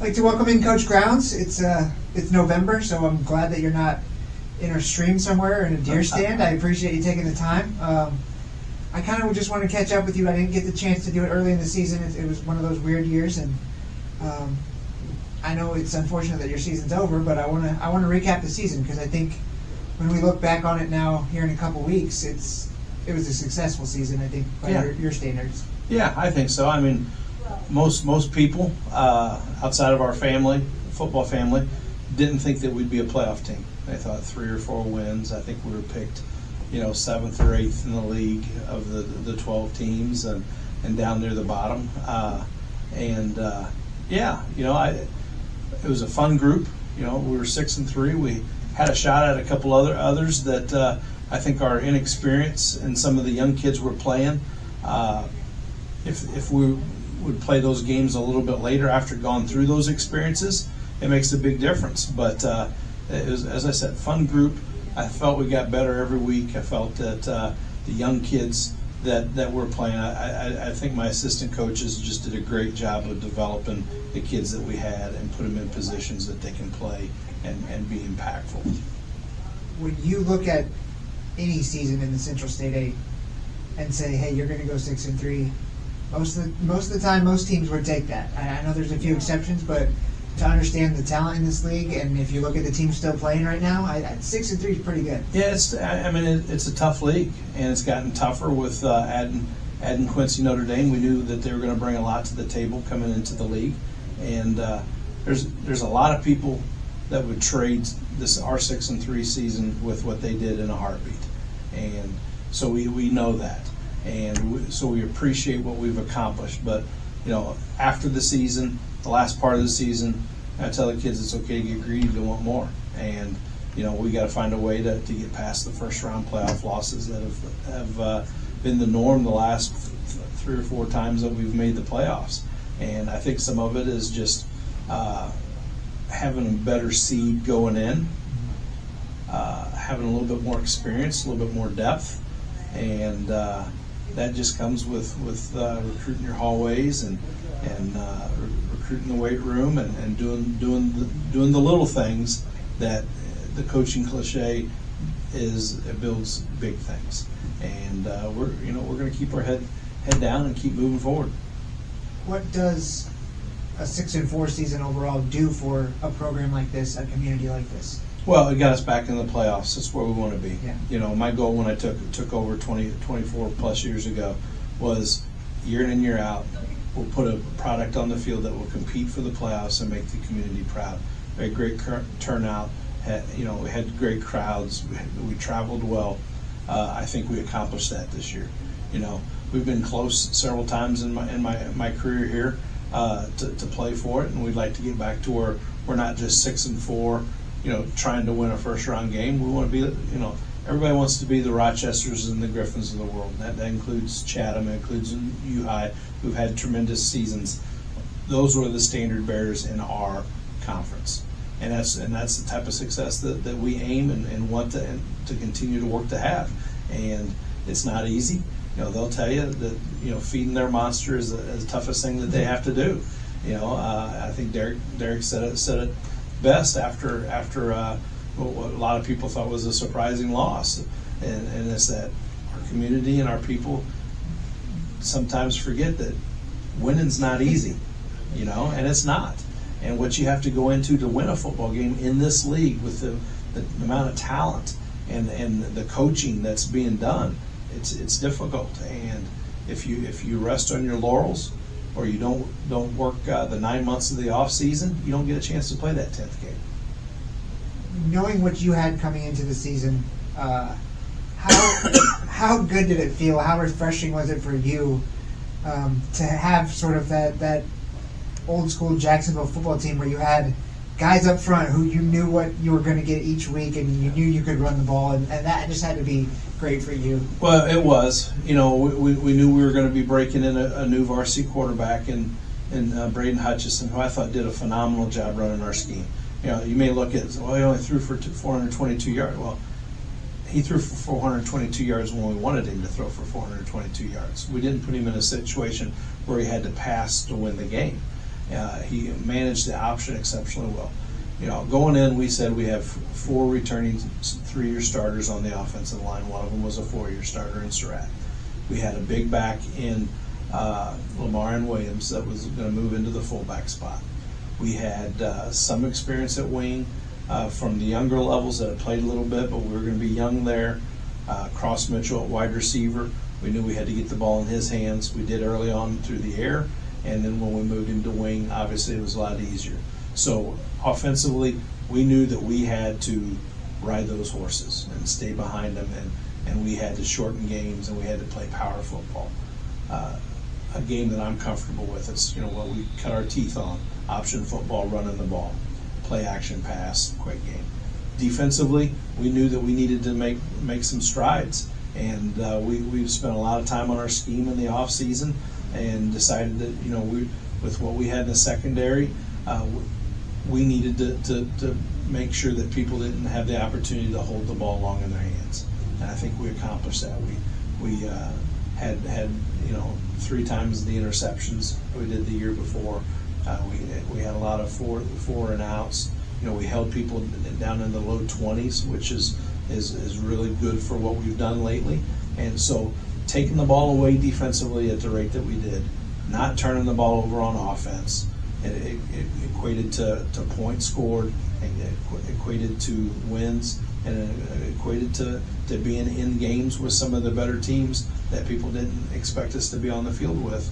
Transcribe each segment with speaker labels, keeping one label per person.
Speaker 1: I'd like to welcome in Coach Grounds. It's November, so I'm glad that you're not in a stream somewhere in a deer stand. I appreciate you taking the time. I kind of just want to catch up with you. I didn't get the chance to do it early in the season. It was one of those weird years, and I know it's unfortunate that your season's over, but I want to recap the season because I think when we look back on it now here in a couple weeks, it was a successful season, I think, by your standards.
Speaker 2: Yeah, I think so. I mean, most people outside of our family, football family, didn't think that we'd be a playoff team. They thought 3 or 4 wins. I think we were picked, 7th or 8th in the league of the 12 teams and down near the bottom. It was a fun group. We were 6-3. We had a shot at a couple others that I think our inexperience and some of the young kids were playing. If we would play those games a little bit later after gone through those experiences, it makes a big difference. But it was, as I said, fun group. I felt we got better every week. I felt that the young kids that were playing, I think my assistant coaches just did a great job of developing the kids that we had and put them in positions that they can play and be impactful.
Speaker 1: When you look at any season in the Central State 8 and say, hey, you're going to go 6-3, most of the time, most teams would take that. I know there's a few exceptions, but to understand the talent in this league, and if you look at the teams still playing right now, 6-3 is pretty good.
Speaker 2: Yeah, it's a tough league, and it's gotten tougher with adding Quincy Notre Dame. We knew that they were going to bring a lot to the table coming into the league, and there's a lot of people that would trade our 6-3 season with what they did in a heartbeat, and so we know that. And so we appreciate what we've accomplished. But, after the season, the last part of the season, I tell the kids it's okay to get greedy, to want more. And, we got to find a way to get past the first round playoff losses that have been the norm the last 3 or 4 times that we've made the playoffs. And I think some of it is just having a better seed going in, having a little bit more experience, a little bit more depth, and that just comes with recruiting your hallways and recruiting the weight room and doing the little things that the coaching cliche is. It builds big things, and we're going to keep our head down and keep moving forward.
Speaker 1: What does a 6-4 season overall do for a program like this, a community like this?
Speaker 2: Well, it got us back in the playoffs. That's where we want to be.
Speaker 1: Yeah.
Speaker 2: My goal when I took over 24 plus years ago was year in and year out, we'll put a product on the field that will compete for the playoffs and make the community proud. We had great turnout. We had great crowds. We traveled well. I think we accomplished that this year. We've been close several times in my career here to play for it, and we'd like to get back to where we're not just 6-4. Trying to win a first-round game. We want to be, everybody wants to be the Rochesters and the Griffins of the world. That includes Chatham, it includes U-High, who've had tremendous seasons. Those were the standard bearers in our conference, and that's the type of success that we aim and want to continue to work to have. And it's not easy. They'll tell you that feeding their monster is the toughest thing that they have to do. I think Derek said it best after what a lot of people thought was a surprising loss, and it's that our community and our people sometimes forget that winning's not easy, and it's not. And what you have to go into to win a football game in this league with the amount of talent and the coaching that's being done, it's difficult. And if you rest on your laurels, or you don't work the 9 months of the off season, you don't get a chance to play that 10th game.
Speaker 1: Knowing what you had coming into the season, how good did it feel? How refreshing was it for you to have sort of that old school Jacksonville football team where you had guys up front who you knew what you were going to get each week, and you knew you could run the ball, and that just had to be great for you?
Speaker 2: Well, it was. We knew we were going to be breaking in a new varsity quarterback in Braden Hutchison, who I thought did a phenomenal job running our scheme. You may look at, he only threw for 422 yards. Well, he threw for 422 yards when we wanted him to throw for 422 yards. We didn't put him in a situation where he had to pass to win the game. He managed the option exceptionally well. Going in, we said we have 4 returning 3-year starters on the offensive line. One of them was a 4-year starter in Surratt. We had a big back in Lamar and Williams that was going to move into the fullback spot. We had some experience at wing from the younger levels that had played a little bit, but we were going to be young there. Cross Mitchell at wide receiver. We knew we had to get the ball in his hands. We did early on through the air, and then when we moved him to wing, obviously it was a lot easier. So offensively, we knew that we had to ride those horses and stay behind them, and we had to shorten games, and we had to play power football. A game that I'm comfortable with. It's what we cut our teeth on: option football, running the ball, play action pass, quick game. Defensively, we knew that we needed to make some strides, and we've spent a lot of time on our scheme in the off season, and decided that with what we had in the secondary, we needed to make sure that people didn't have the opportunity to hold the ball long in their hands, and I think we accomplished that. We had 3 times the interceptions we did the year before. We had a lot of four and outs. We held people down in the low 20s, which is really good for what we've done lately. And so taking the ball away defensively at the rate that we did, not turning the ball over on offense, it equated to points scored, and it equated to wins, and it equated to being in games with some of the better teams that people didn't expect us to be on the field with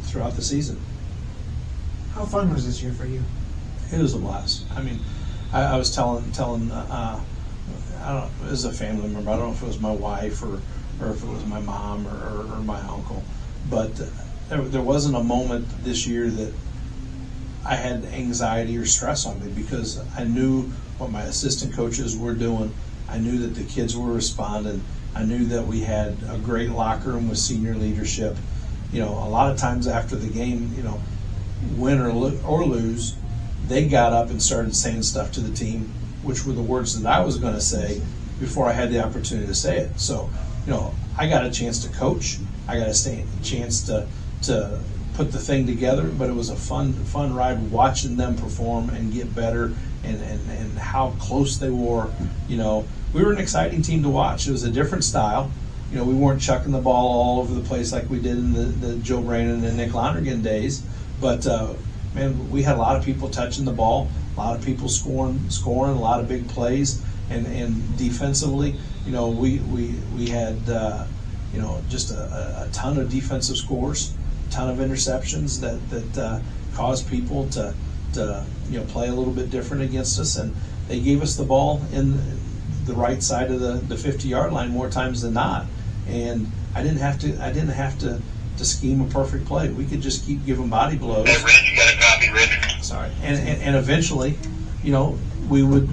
Speaker 2: throughout the season.
Speaker 1: How fun was this year for you?
Speaker 2: It was a blast. I mean, I was telling I don't know, as a family member, I don't know if it was my wife or if it was my mom or my uncle, but there wasn't a moment this year that I had anxiety or stress on me, because I knew what my assistant coaches were doing. I knew that the kids were responding. I knew that we had a great locker room with senior leadership. A lot of times after the game, win or lose, they got up and started saying stuff to the team, which were the words that I was going to say before I had the opportunity to say it. So, I got a chance to coach. I got a chance to put the thing together, but it was a fun ride watching them perform and get better, and how close they were. We were an exciting team to watch. It was a different style. We weren't chucking the ball all over the place like we did in the Joe Brandon and Nick Lonergan days, but man, we had a lot of people touching the ball, a lot of people scoring, a lot of big plays, and defensively, we had just a ton of defensive scores, a ton of interceptions that caused people to play a little bit different against us, and they gave us the ball in the right side of the 50-yard line more times than not, and I didn't have to scheme a perfect play. We could just keep giving body blows.
Speaker 3: Hey, Rich, you got a copy, Rich?
Speaker 2: Sorry, and eventually, we would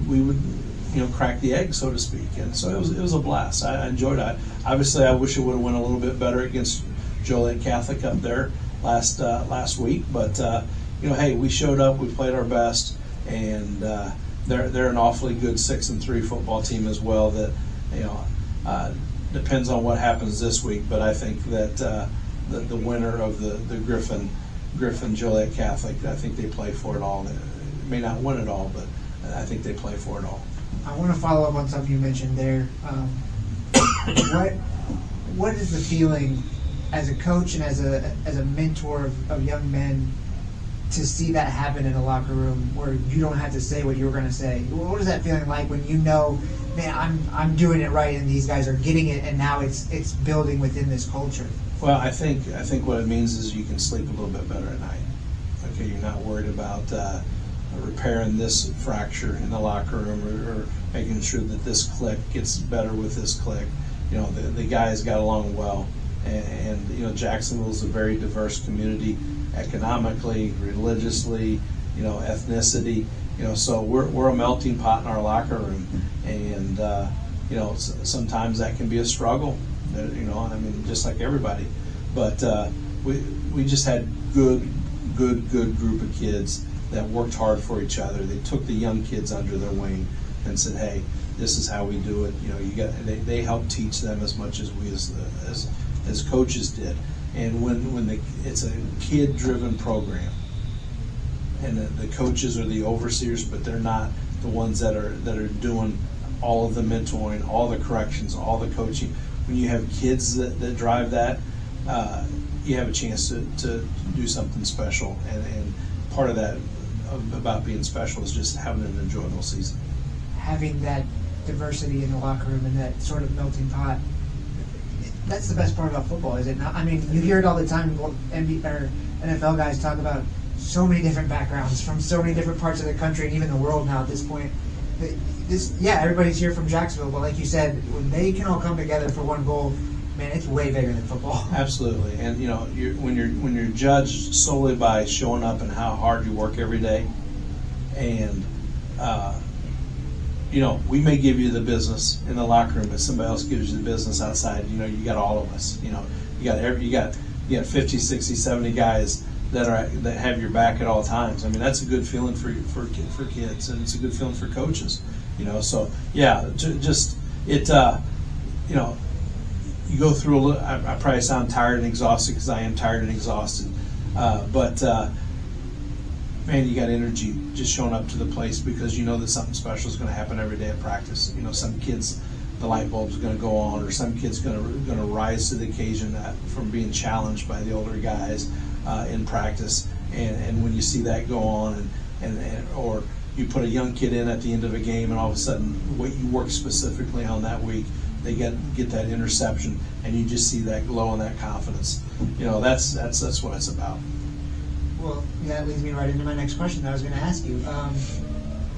Speaker 2: crack the egg, so to speak, and so it was a blast. I enjoyed it. Obviously, I wish it would have went a little bit better against Joliet Catholic up there last week, but hey, we showed up, we played our best, and they're an awfully good 6-3 football team as well. That depends on what happens this week, but I think that the winner of the Griffin Joliet Catholic, I think they play for it all. They may not win it all, but I think they play for it all.
Speaker 1: I want to follow up on something you mentioned there. What is the feeling as a coach and as a mentor of young men to see that happen in a locker room where you don't have to say what you were going to say? What is that feeling like when man, I'm doing it right and these guys are getting it, and now it's building within this culture?
Speaker 2: Well, I think what it means is you can sleep a little bit better at night. Okay, you're not worried about repairing this fracture in the locker room, or making sure that this clique gets better with this clique. The guys got along well, and Jacksonville is a very diverse community, economically, religiously, ethnicity. So we're a melting pot in our locker room, and sometimes that can be a struggle. Just like everybody, but we just had good group of kids that worked hard for each other. They took the young kids under their wing and said, "Hey, this is how we do it." They helped teach them as much as we as coaches did. And when it's a kid-driven program, the coaches are the overseers, but they're not the ones that are doing all of the mentoring, all the corrections, all the coaching. When you have kids that drive that, you have a chance to do something special. And part of that about being special is just having an enjoyable season.
Speaker 1: Having that diversity in the locker room and that sort of melting pot, that's the best part about football, is it not? I mean, you hear it all the time. NFL guys talk about so many different backgrounds from so many different parts of the country and even the world now at this point. Everybody's here from Jacksonville, but like you said, when they can all come together for one goal, man, it's way bigger than football.
Speaker 2: Absolutely, and when you're judged solely by showing up and how hard you work every day, and we may give you the business in the locker room, but somebody else gives you the business outside. You got all of us. You got 50, 60, 70 guys that have your back at all times. I mean, that's a good feeling for kids, and it's a good feeling for coaches. So yeah, you go through a little. I probably sound tired and exhausted because I am tired and exhausted, but man, you got energy just showing up to the place because you know that something special is going to happen every day at practice. Some kids, the light bulb's going to go on, or some kid's going to rise to the occasion from being challenged by the older guys in practice, and when you see that go on, or you put a young kid in at the end of a game, and all of a sudden what you work specifically on that week, they get that interception, and you just see that glow and that confidence. That's what it's about.
Speaker 1: Well, that leads me right into my next question that I was going to ask you.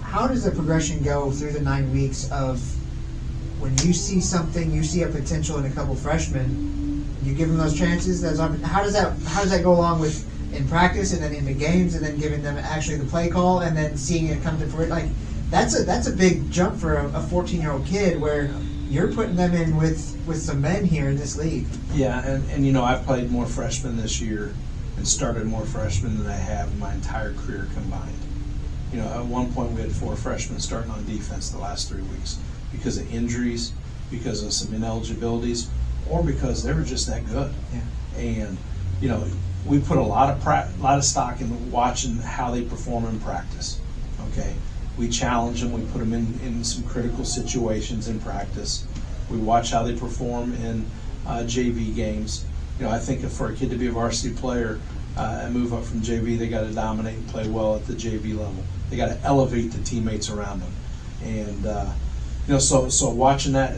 Speaker 1: How does the progression go through the 9 weeks of when you see something, you see a potential in a couple freshmen, you give them those chances? How does that go along with in practice and then in the games and then giving them actually the play call and then seeing it come to fruition? Like that's a big jump for a 14-year-old kid where you're putting them in with some men here in this league.
Speaker 2: Yeah, and I've played more freshmen this year and started more freshmen than I have in my entire career combined. At one point we had 4 freshmen starting on defense the last 3 weeks because of injuries, because of some ineligibilities, or because they were just that good.
Speaker 1: Yeah.
Speaker 2: And we put a lot of stock in watching how they perform in practice. Okay, we challenge them. We put them in some critical situations in practice. We watch how they perform in JV games. I think for a kid to be a varsity player and move up from JV, they got to dominate and play well at the JV level. They got to elevate the teammates around them, and so watching that,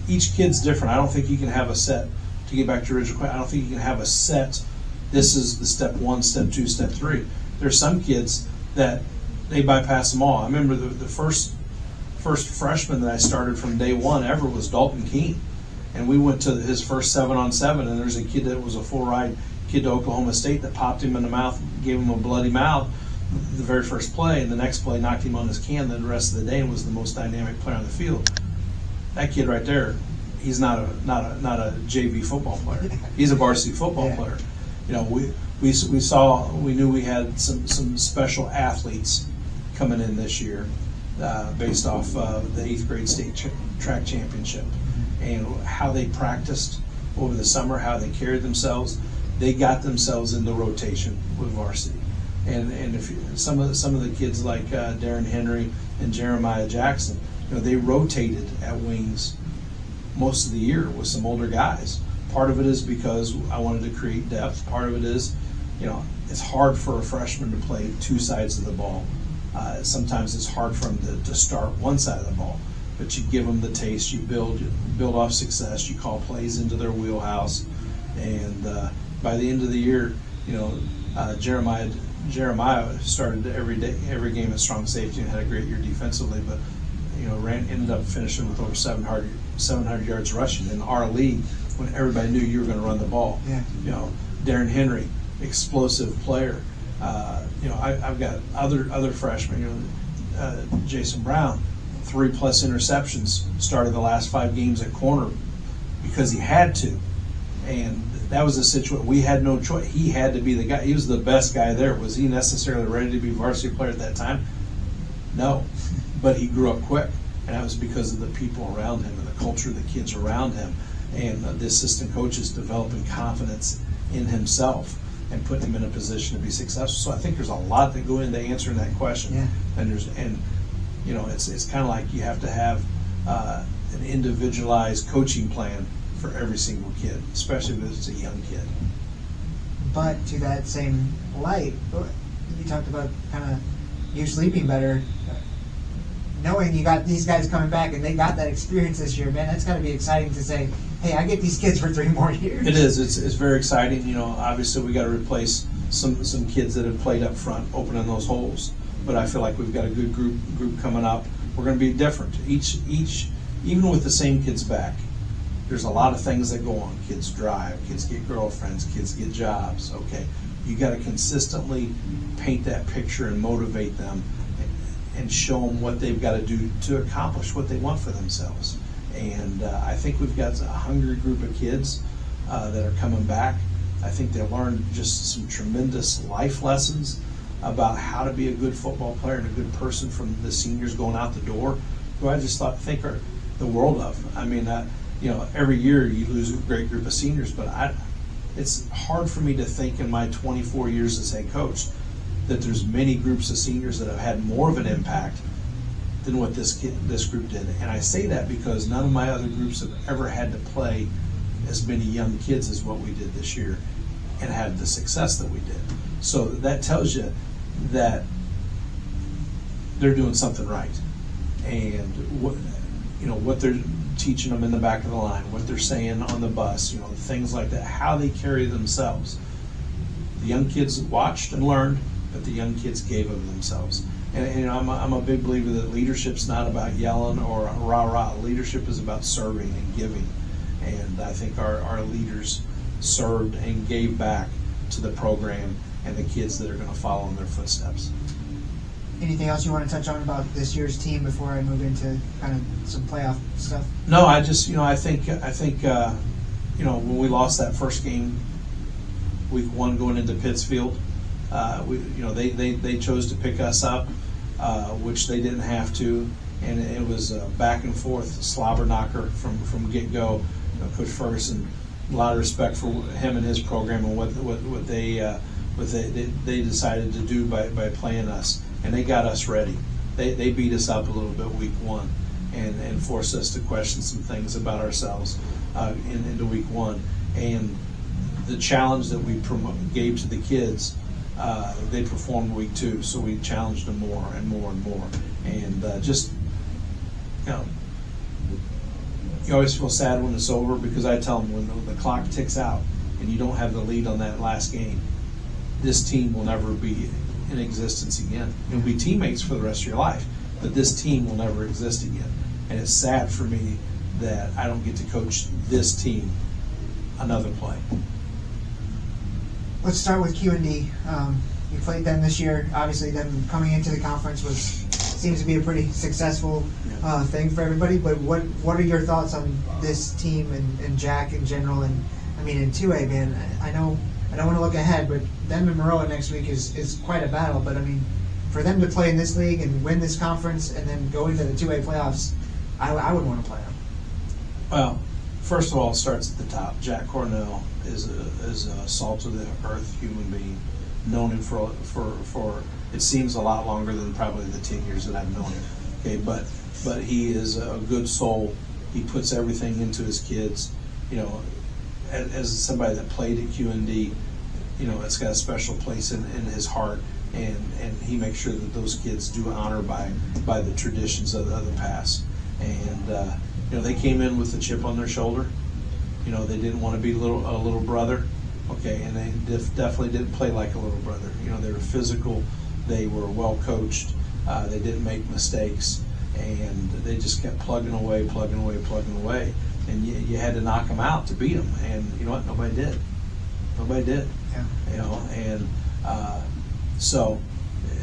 Speaker 2: each kid's different. I don't think you can have a set. To get back to your original question, I don't think you can have a set. This is the step 1, step 2, step 3. There's some kids that they bypass them all. I remember the first freshman that I started from day 1 ever was Dalton Keene. And we went to his first 7-on-7, and there's a kid that was a full ride kid to Oklahoma State that popped him in the mouth, gave him a bloody mouth the very first play, and the next play knocked him on his can the rest of the day and was the most dynamic player on the field. That kid right there, he's not a JV football player. He's a varsity football player. We knew we had some special athletes coming in this year based off the 8th grade state track championship. And how they practiced over the summer, how they carried themselves, they got themselves into rotation with varsity. And if some of the kids like Darren Henry and Jeremiah Jackson, they rotated at wings most of the year with some older guys. Part of it is because I wanted to create depth. Part of it is, it's hard for a freshman to play 2 sides of the ball. Sometimes it's hard for them to start one side of the ball. But you give them the taste, you build off success, you call plays into their wheelhouse, and by the end of the year, Jeremiah started every game at strong safety and had a great year defensively, but ended up finishing with over 700 yards rushing in our league when everybody knew you were going to run the ball.
Speaker 1: Yeah.
Speaker 2: Darren Henry, explosive player. I've got other freshmen. Jason Brown. 3+ interceptions, started the last 5 games at corner because he had to, and that was a situation we had no choice. He had to be the guy. He was the best guy there. Was he necessarily ready to be varsity player at that time? No, but he grew up quick, and that was because of the people around him and the culture of the kids around him, and the assistant coaches developing confidence in himself. and putting them in a position to be successful. So I think there's a lot that go into answering that question.
Speaker 1: Yeah.
Speaker 2: And you know, it's kind of like you have to have an individualized coaching plan for every single kid, especially if it's a young kid.
Speaker 1: But to that same light, you talked about kind of you sleeping better, knowing you got these guys coming back and they got that experience this year. Man, that's got to be exciting to say, hey, I get these kids for 3 more years.
Speaker 2: It is. It's very exciting. You know, obviously we got to replace some kids that have played up front, opening those holes. But I feel like we've got a good group coming up. We're going to be different. Each even with the same kids back, there's a lot of things that go on. Kids drive, kids get girlfriends, kids get jobs. Okay, you got to consistently paint that picture and motivate them and show them what they've got to do to accomplish what they want for themselves. And I think we've got a hungry group of kids that are coming back. I think they learned just some tremendous life lessons about how to be a good football player and a good person from the seniors going out the door, who I just think are the world of. I mean, you know, every year you lose a great group of seniors, but it's hard for me to think in my 24 years as head coach that there's many groups of seniors that have had more of an impact than what this group did. And I say that because none of my other groups have ever had to play as many young kids as what we did this year and had the success that we did. So that tells you that they're doing something right. And what they're teaching them in the back of the line, what they're saying on the bus, you know, things like that, how they carry themselves. The young kids watched and learned, but the young kids gave of themselves. And you know, I'm a big believer that leadership's not about yelling or rah-rah. Leadership is about serving and giving. And I think our leaders served and gave back to the program and the kids that are going to follow in their footsteps.
Speaker 1: Anything else you want to touch on about this year's team before I move into kind of some playoff stuff?
Speaker 2: No, I just, I think when we lost that first game, week 1 going into Pittsfield, they chose to pick us up, which they didn't have to, and it was a back and forth slobber knocker from get go. Coach Ferguson, a lot of respect for him and his program and what they decided to do by playing us, and they got us ready. They beat us up a little bit week 1 and forced us to question some things about ourselves into week 1. And the challenge that we gave to the kids, they performed week 2, so we challenged them more and more and more. And you always feel sad when it's over, because I tell them when the clock ticks out and you don't have the lead on that last game, this team will never be in existence again. You'll be teammates for the rest of your life, but this team will never exist again. And it's sad for me that I don't get to coach this team another play.
Speaker 1: Let's start with Q&D. You played them this year. Obviously, them coming into the conference seems to be a pretty successful thing for everybody. But what are your thoughts on this team and Jack in general? And I mean, in 2A, man, I know I don't want to look ahead, but them and Maroa next week is quite a battle. But I mean, for them to play in this league and win this conference and then go into the 2A playoffs, I would want to play them.
Speaker 2: Well, first of all, it starts at the top. Jack Cornell is a salt of the earth human being. Known him for it seems a lot longer than probably the 10 years that I've known him. Okay, but he is a good soul. He puts everything into his kids. You know, as somebody that played at Q&D, you know, it's got a special place in his heart, and he makes sure that those kids do honor by the traditions of the past. And they came in with a chip on their shoulder. You know, they didn't want to be a little brother. Okay, and they definitely didn't play like a little brother. You know, they were physical, they were well coached, they didn't make mistakes, and they just kept plugging away, and you had to knock them out to beat them. And you know what? Nobody did.
Speaker 1: Yeah.
Speaker 2: You know, and so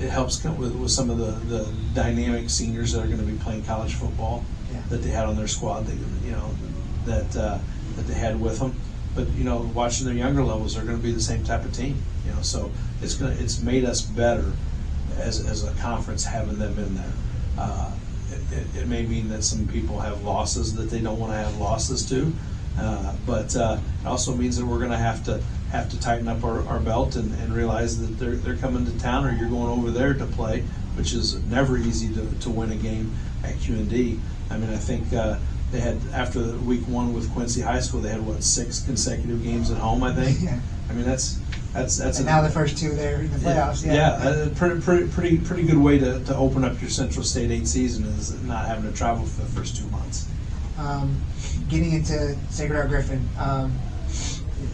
Speaker 2: it helps with some of the dynamic seniors that are going to be playing college football that they had on their squad. That they had with them. But you know, watching their younger levels, they're going to be the same type of team. You know, so it's made us better as a conference having them in there. It may mean that some people have losses that they don't want to have losses to, but it also means that we're going to have to have to tighten up our belt and realize that they're coming to town, or you're going over there to play, which is never easy to win a game at QND. I mean, I think they had, after week 1 with Quincy High School, they had 6 consecutive games at home, I think.
Speaker 1: Yeah.
Speaker 2: I mean, that's
Speaker 1: and now the first 2 there in the playoffs.
Speaker 2: pretty good way to open up your Central State 8 season, is not having to travel for the first 2 months.
Speaker 1: Getting into Sacred Heart Griffin,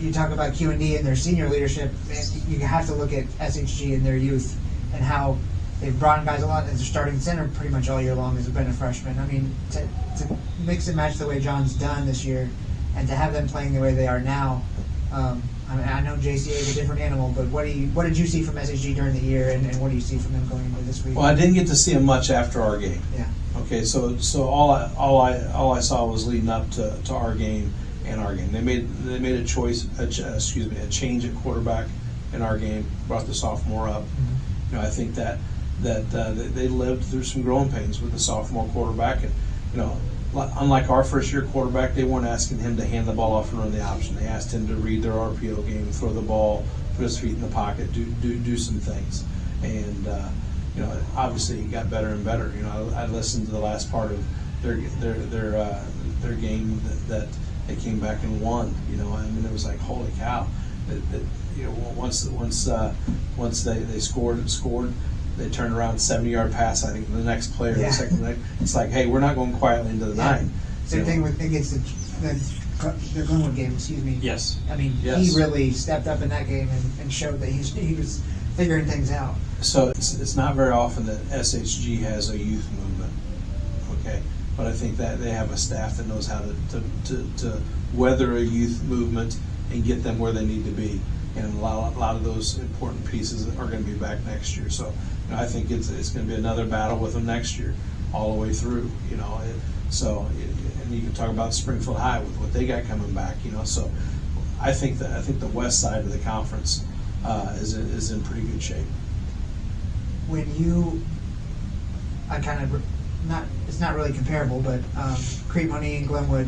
Speaker 1: you talk about QND and their senior leadership. You have to look at SHG and their youth and how they've brought in guys a lot. As their starting center pretty much all year long has been a freshman. I mean, to mix and match the way John's done this year, and to have them playing the way they are now. I mean, I know JCA is a different animal, but what did you see from SHG during the year, and what do you see from them going into this week?
Speaker 2: Well, I didn't get to see them much after our game.
Speaker 1: Yeah.
Speaker 2: Okay, so all I saw was leading up to our game and our game. They made a change at quarterback in our game, brought the sophomore up.
Speaker 1: Mm-hmm.
Speaker 2: You know, I think that they lived through some growing pains with the sophomore quarterback, and you know, unlike our first-year quarterback, they weren't asking him to hand the ball off and run the option. They asked him to read their RPO game, throw the ball, put his feet in the pocket, do some things. And you know, obviously he got better and better. You know, I listened to the last part of their game that they came back and won. You know, I mean, it was like, holy cow! You know, once they scored. They turned around 70-yard pass, I think, the next play or the second night. It's like, hey, we're not going quietly into the night.
Speaker 1: Same thing against the Glenwood game, excuse me.
Speaker 2: Yes.
Speaker 1: I mean, he really stepped up in that game and showed that he was figuring things out.
Speaker 2: So it's not very often that SHG has a youth movement, okay? But I think that they have a staff that knows how to weather a youth movement and get them where they need to be. And a lot of those important pieces are going to be back next year. So, you know, I think it's going to be another battle with them next year, all the way through. You know, and you can talk about Springfield High with what they got coming back. You know, so I think the west side of the conference is in pretty good shape.
Speaker 1: When it's not really comparable, but Crete Money and Glenwood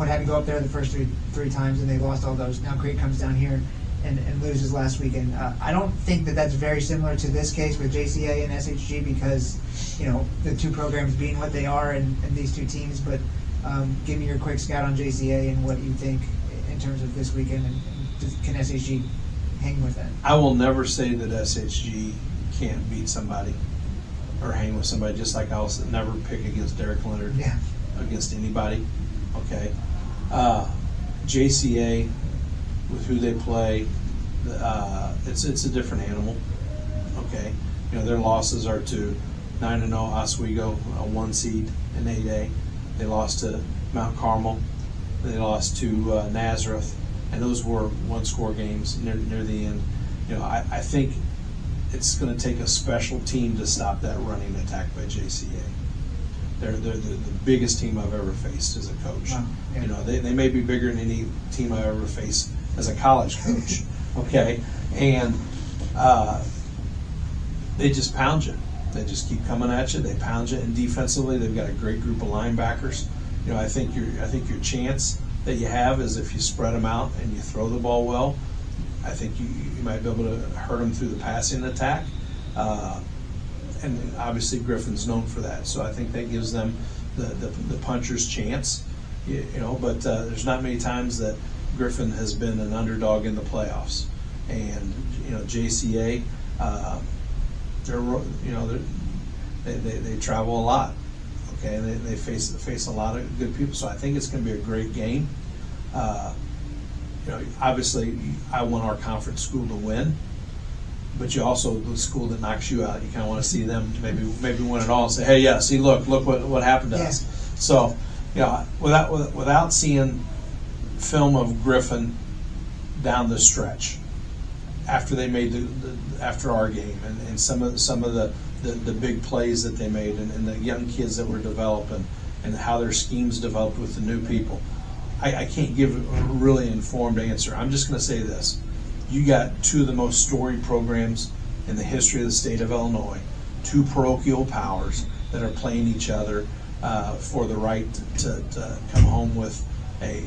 Speaker 1: had to go up there the first three times, and they lost all those. Now Crete comes down here and loses last weekend. I don't think that's very similar to this case with JCA and SHG, because, you know, the two programs being what they are and these two teams. But give me your quick scout on JCA and what you think in terms of this weekend, and can SHG hang with that? I
Speaker 2: will never say that SHG can't beat somebody or hang with somebody, just like I'll never pick against Derek Leonard against anybody. Okay, JCA, with who they play, it's a different animal. Okay, you know, their losses are to 9-0 Oswego, a 1 seed in 8A. They lost to Mount Carmel. They lost to Nazareth, and those were one-score games near the end. You know, I think it's going to take a special team to stop that running attack by JCA. They're the biggest team I've ever faced as a coach. Wow. Yeah. You know, they may be bigger than any team I've ever faced as a college coach. Okay, and they just pound you. They just keep coming at you. They pound you, and defensively, they've got a great group of linebackers. You know, I think your chance that you have is if you spread them out and you throw the ball well. I think you might be able to hurt them through the passing attack. And obviously Griffin's known for that, so I think that gives them the puncher's chance. You know, but there's not many times that Griffin has been an underdog in the playoffs. And you know, JCA, they travel a lot. Okay, and they face a lot of good people. So I think it's going to be a great game. You know, obviously I want our conference school to win, but you also, the school that knocks you out, you kind of want to see them maybe win it all and say, hey, yeah, see, look what happened to us. So, you know, without seeing film of Griffin down the stretch after they made after our game and some of the big plays that they made and the young kids that were developing and how their schemes developed with the new people, I can't give a really informed answer. I'm just going to say this. You got two of the most storied programs in the history of the state of Illinois, two parochial powers that are playing each other for the right to come home with a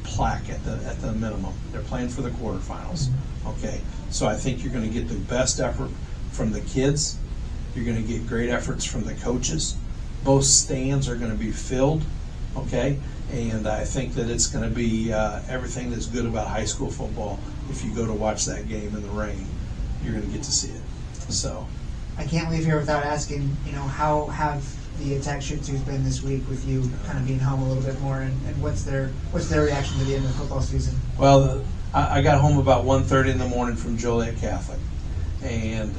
Speaker 2: plaque at the minimum. They're playing for the quarterfinals. Okay, so I think you're going to get the best effort from the kids. You're going to get great efforts from the coaches. Both stands are going to be filled. Okay, and I think that it's going to be everything that's good about high school football. If you go to watch that game in the rain, you're going to get to see it. So
Speaker 1: I can't leave here without asking, how have the Attack Shih Tzus been this week with you kind of being home a little bit more, and what's their reaction to the end of the football season?
Speaker 2: Well, I got home about 1:30 in the morning from Joliet Catholic, and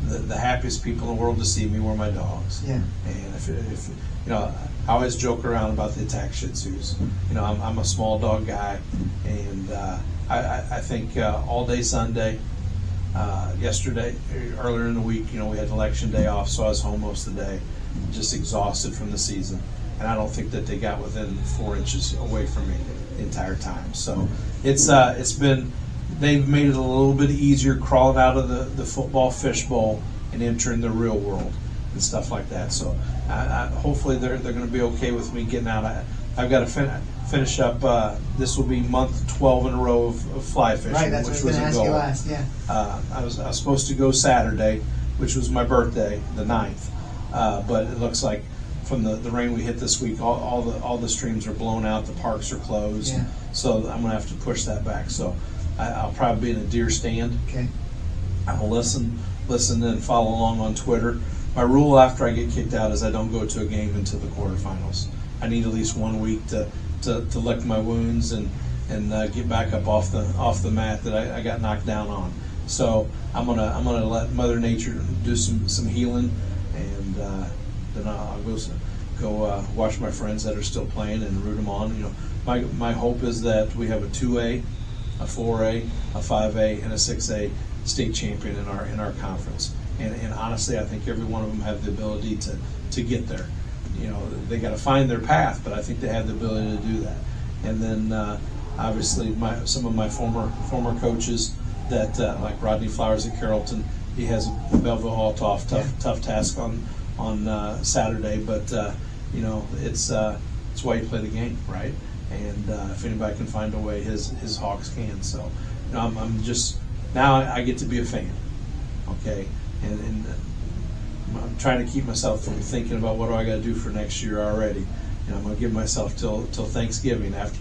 Speaker 2: the happiest people in the world to see me were my dogs.
Speaker 1: Yeah.
Speaker 2: And if I always joke around about the Attack Shih Tzus. I'm a small dog guy, and I think all day Sunday, yesterday, earlier in the week, we had election day off, so I was home most of the day, just exhausted from the season. And I don't think that they got within 4 inches away from me the entire time. So it's been, they've made it a little bit easier crawling out of the football fishbowl and entering the real world and stuff like that. So hopefully they're going to be okay with me getting out. I've got to finish up. This will be month 12 in a row of fly fishing,
Speaker 1: Right, that's
Speaker 2: which
Speaker 1: what I was
Speaker 2: was
Speaker 1: going
Speaker 2: a
Speaker 1: to
Speaker 2: goal.
Speaker 1: ask you last. Yeah.
Speaker 2: I was supposed to go Saturday, which was my birthday, the 9th. But it looks like from the rain we hit this week, all the streams are blown out, the parks are closed.
Speaker 1: Yeah.
Speaker 2: So I'm going to have to push that back. So I'll probably be in a deer stand.
Speaker 1: Okay.
Speaker 2: I'll listen and follow along on Twitter. My rule after I get kicked out is I don't go to a game until the quarterfinals. I need at least 1 week to lick my wounds and get back up off the mat that I got knocked down on. So I'm gonna let Mother Nature do some healing, and then I'll go watch my friends that are still playing and root them on. My hope is that we have a 2A, a 4A, a 5A, and a 6A state champion in our conference. And honestly, I think every one of them have the ability to get there. They got to find their path, but I think they have the ability to do that. And then obviously some of my former coaches that like Rodney Flowers at Carrollton, he has a Belleville Altoff tough task on Saturday, but it's why you play the game, right? And if anybody can find a way, his Hawks can. So I'm just now I get to be a fan, okay, and I'm trying to keep myself from thinking about what do I got to do for next year already. I'm going to give myself till Thanksgiving. After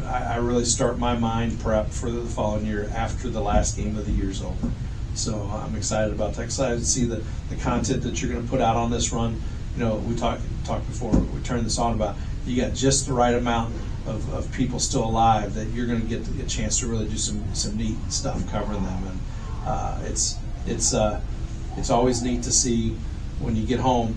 Speaker 2: I really start my mind prep for the following year after the last game of the year's over. So I'm excited about that. Excited to see the content that you're going to put out on this run. We talked before we turned this on about you got just the right amount of people still alive that you're going to get a chance to really do some neat stuff covering them, and it's always neat to see when you get home,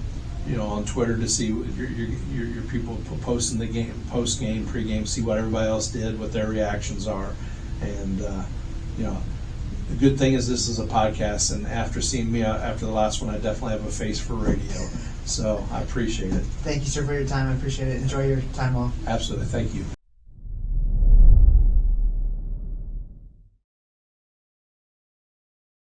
Speaker 2: on Twitter, to see your people posting the game, post game, pre game, see what everybody else did, what their reactions are, and the good thing is this is a podcast, and after seeing me after the last one, I definitely have a face for radio. So I appreciate it.
Speaker 1: Thank you, sir, for your time. I appreciate it. Enjoy your time off.
Speaker 2: Absolutely. Thank you.